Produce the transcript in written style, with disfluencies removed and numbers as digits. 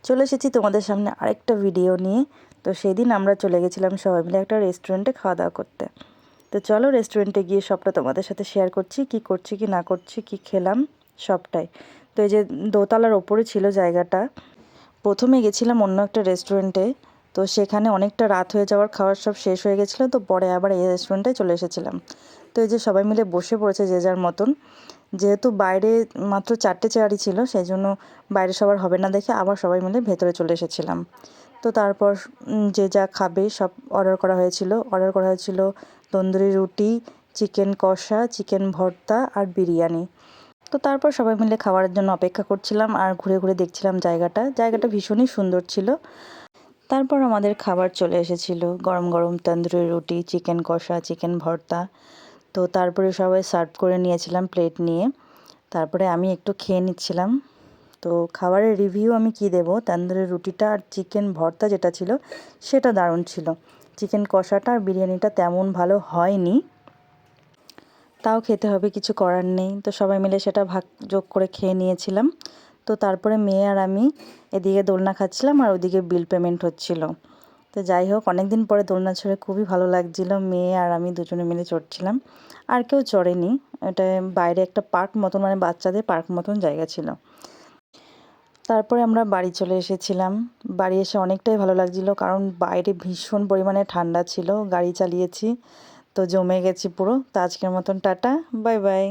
চলে এসেছি তোমাদের সামনে আরেকটা ভিডিও নিয়ে। তো সেই দিন আমরা চলে গেছিলাম সবাই মিলে একটা রেস্টুরেন্টে খাওয়া দাওয়া করতে। তো চলো রেস্টুরেন্টে গিয়ে সবটা তোমাদের সাথে শেয়ার করছি, কি করছি কি না করছি, কি খেলাম সবটাই। তো এই যে দোতলার ওপরে ছিল জায়গাটা। প্রথমে গেছিলাম অন্য একটা রেস্টুরেন্টে, তো সেখানে অনেকটা রাত হয়ে যাওয়ার খাবার সব শেষ হয়ে গেছিলো, তো পরে আবার এই রেস্টুরেন্টে চলে এসেছিলাম। তো এই যে সবাই মিলে বসে পড়েছে যে যার মতন। যেহেতু বাইরে মাত্র 4টে চেয়ারই ছিল, সেই জন্য বাইরে সবার হবে না দেখে আবার সবাই মিলে ভেতরে চলে এসেছিলাম। তো তারপর যে যা খাবে সব অর্ডার করা হয়েছিল তন্দুরি রুটি, চিকেন কষা, চিকেন ভর্তা আর বিরিয়ানি। তো তারপর সবাই মিলে খাওয়ার জন্য অপেক্ষা করছিলাম আর ঘুরে ঘুরে দেখছিলাম জায়গাটা ভীষণই সুন্দর ছিল। তারপর আমাদের খাবার চলে এসেছিল, গরম গরম তন্দুরি রুটি, চিকেন কষা, চিকেন ভর্তা। তো তারপরে সবাই সার্ভ করে নিয়েছিলাম প্লেট নিয়ে। তারপরে আমি একটু খেয়ে নিচ্ছিলাম। তো খাবারের রিভিউ আমি কি দেবো, তন্দুরি রুটিটা আর চিকেন ভর্তা যেটা ছিল সেটা দারুণ ছিল। চিকেন কষাটা আর বিরিয়ানিটা তেমন ভালো হয়নি, তাও খেতে হবে, কিছু করার নেই। তো সবাই মিলে সেটা ভাগ যোগ করে খেয়ে নিয়েছিলাম। তো তারপরে মেয়ে আর আমি এদিকে দোলনা খাচ্ছিলাম আর ওদিকে বিল পেমেন্ট হচ্ছিল। তো যাই হোক, অনেক দিন পরে দোলনা চড়ে খুবই ভালো লাগছিল। মেয়ে আর আমি দুজনে মিলে চড়ছিলাম, আর কেউ চড়েনি। এটা বাইরে একটা পার্ক মতন, মানে বাচ্চাদের পার্ক মতন জায়গা ছিল। তারপরে আমরা বাড়ি চলে এসেছিলাম। বাড়ি এসে অনেকটাই ভালো লাগছিল, কারণ বাইরে ভীষণ পরিমাণে ঠান্ডা ছিল। গাড়ি চালিয়েছি, তো জমে গেছি পুরো। তো আজকের মতন টাটা, বাই বাই।